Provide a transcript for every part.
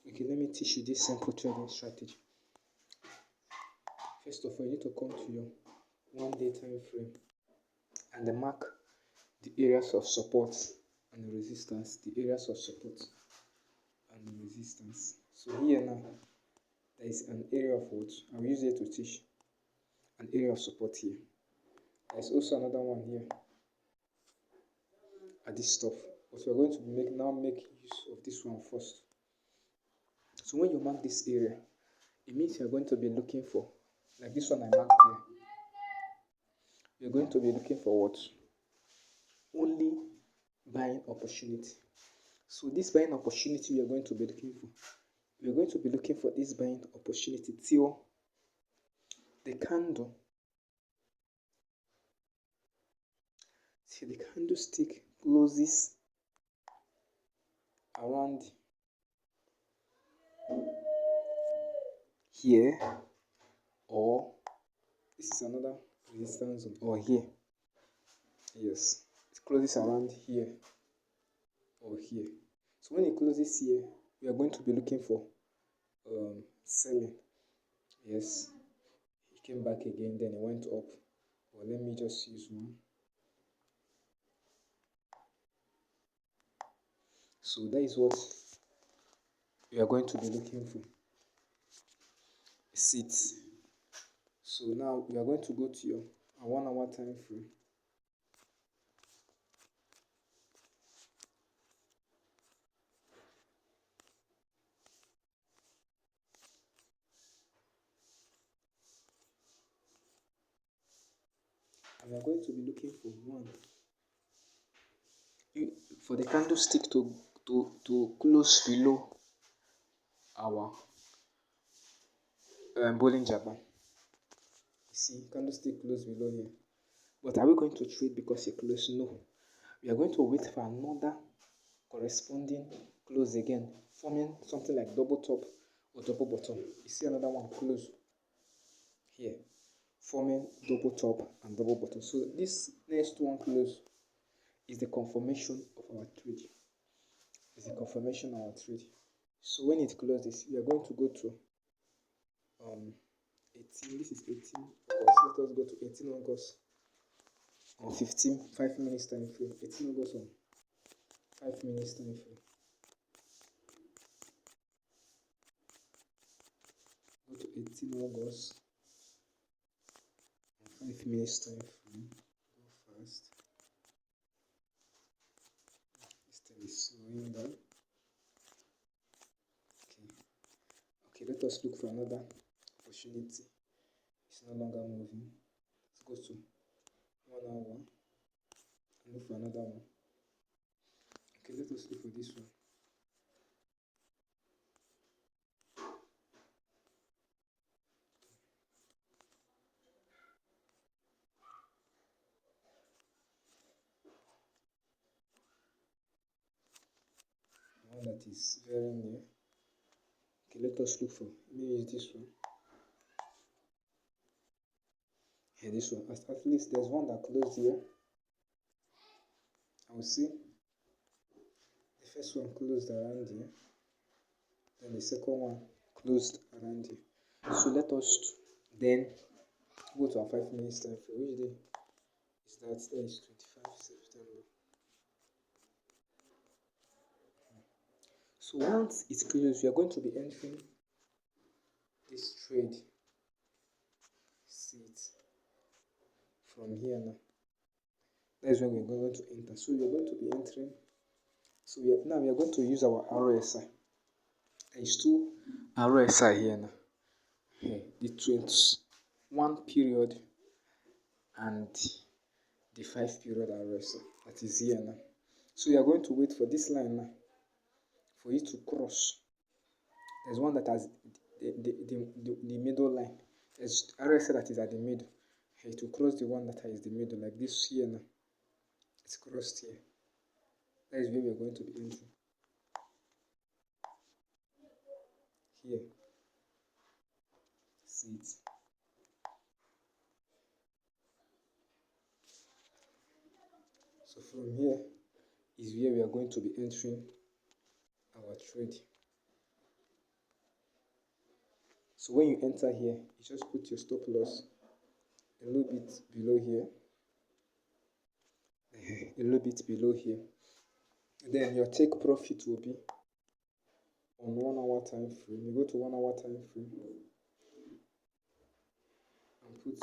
Okay, let me teach you this simple trading strategy. First of all, you need to come to your 1 day time frame and then mark the areas of support and the resistance. The areas of support and the resistance. So here now, there is an area of what I'll use here to teach an area of support here. There's also another one here at this stuff, but we're going to make use of this one first. So when you mark this area, it means you're going to be looking for, like this one I marked here, you're going to be looking for what? Only buying opportunity. So this buying opportunity we are going to be looking for, we're going to be looking for this buying opportunity till the candlestick closes around here, or this is another resistance zone, or here. Yes, it closes around here or here. So when it closes here, we are going to be looking for selling. Yes, it came back again, then it went up. Well, let me just use one. So that is what we are going to be looking for. Sit. So now we are going to go to your 1 hour time frame. And we are going to be looking for one. For the candlestick to close below our Bollinger Band. You see, candlestick close below here. But are we going to trade because it closed? No. We are going to wait for another corresponding close again, forming something like double top or double bottom. You see another one close here, forming double top and double bottom. So this next one close is the confirmation of our trade. It's the confirmation of our trade. So when it closes, we are going to go to 18. This is 18 August. Let us go to 18 August on 5 minutes time frame. 18 August on 5 minutes time frame. Go to 18 August on 5 minutes time frame. Go fast. This thing is slowing down. Okay, let us look for another opportunity. It's no longer moving. Let's go to 1 hour and look for another one. Okay, let us look for this one. One that is very near. Okay, let us look for, maybe it's this one. Yeah, this one. At least there's one that closed here. I will see. The first one closed around here. Then the second one closed around here. So let us then go to our 5 minutes time frame. Which day is that? That is 25 September. So once it's closed, we are going to be entering this trade. See it from here now. That is when we're going to enter. So we are going to be entering. So now we are going to use our RSI. There is two RSI here now. Here, the 21 period and the 5 period RSI. That is here now. So we are going to wait for this line now for it to cross. There's one that has the middle line. There's RSI that is at the middle. It will cross the one that is the middle, like this here now. It's crossed here. That is where we are going to be entering. Here. See it. So from here is where we are going to be entering our trade. So when you enter here, you just put your stop loss a little bit below here, a little bit below here. Then your take profit will be on 1 hour time frame. You go to 1 hour time frame and put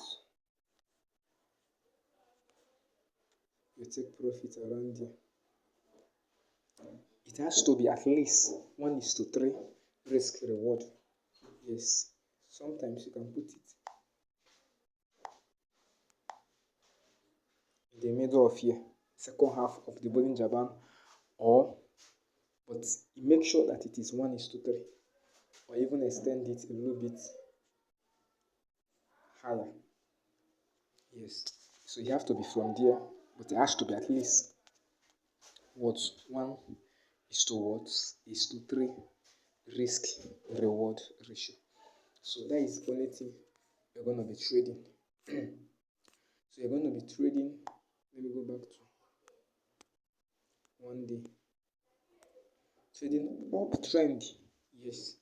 your take profit around here. It has to be at least 1:3 risk reward. Yes, sometimes you can put it in the middle of here, second half of the Bollinger Band, but make sure that it is 1:3, or even extend it a little bit higher. Yes, so you have to be from there, but it has to be at least what 1:3 risk reward ratio. So that is the only thing you're going to be trading. So you're going to be trading. Let me go back to 1 day. Trading uptrend. Yes,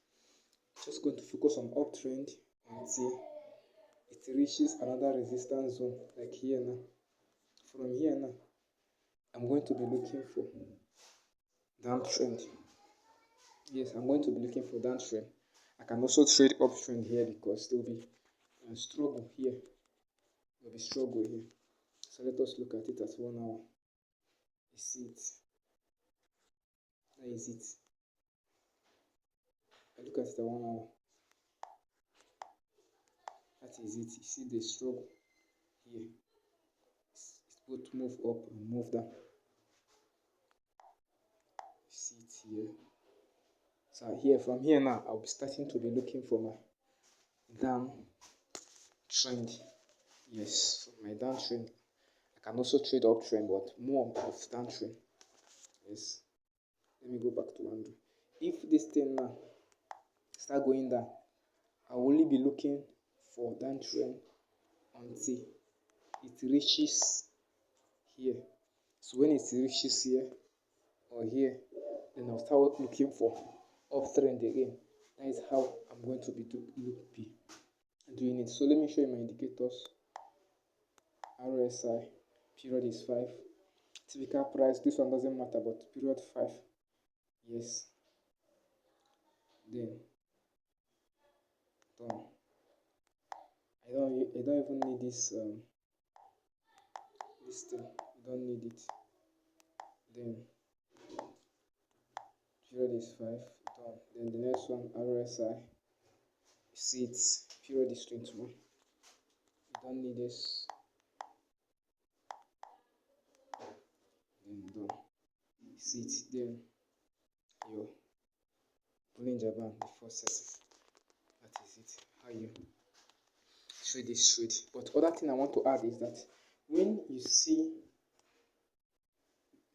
just going to focus on uptrend until it reaches another resistance zone, like here now. From here now, I'm going to be looking for downtrend. Yes, I'm going to be looking for downtrend. I can also trade uptrend here because there will be a struggle here. There will be struggle here. So let us look at it at 1 hour. You see it. That is it. I look at it at 1 hour. That is it. You see the struggle here. It's both move up and move down. You see it here. So here, from here now, I'll be starting to be looking for my down trend. Yes, for my downtrend. I can also trade uptrend, but more of downtrend. Yes. Let me go back to 100. If this thing now start going down, I will only be looking for downtrend until it reaches here. So when it reaches here or here, then I'll start looking for uptrend again. That is how I'm going to be doing it. So let me show you my indicators. RSI period is 5. Typical price, this one doesn't matter, but period 5. Yes. Then done. I don't even need this this thing. I don't need it. Then period is 5. Done. Then the next one, RSI. See it's period is 21. You don't need this. Then done. See it. Then your Bollinger Band, the forces. That is it. How you trade this trade. But other thing I want to add is that when you see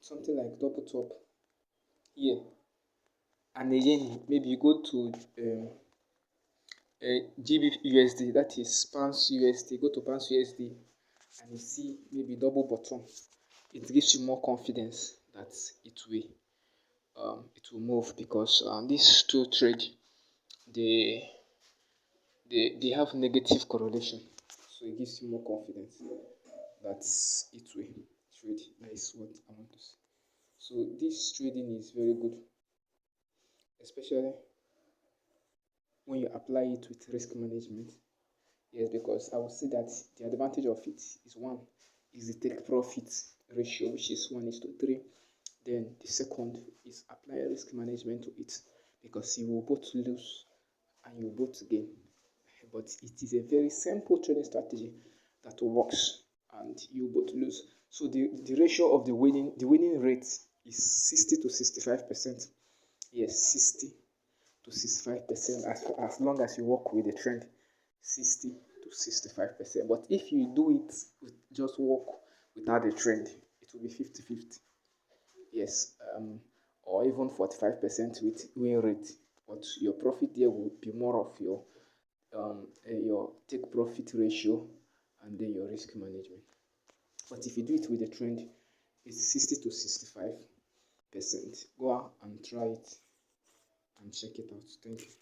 something like double top here, and again maybe you go to GBUSD, that is pounds USD, go to pounds USD and you see maybe double bottom, it gives you more confidence that it will move, because these two trade, they have negative correlation, so it gives you more confidence that it will trade. That is what I want to say. So this trading is very good, especially when you apply it with risk management. Yes, because I would say that the advantage of it is, one is the take profit ratio, which is 1:3. Then the second is apply risk management to it, because you will both lose and you will both gain. But it is a very simple trading strategy that works and you both lose. So the ratio of the winning rate is 60 to 65%. Yes, 60 to 65%, as long as you work with the trend. 60 to 65%. But if you do it with just work without the trend, it will be 50-50. Yes, or even 45% with win rate. But your profit there will be more of your take profit ratio and then your risk management. But if you do it with the trend, it's 60 to 65%. Go out and try it and check it out. Thank you.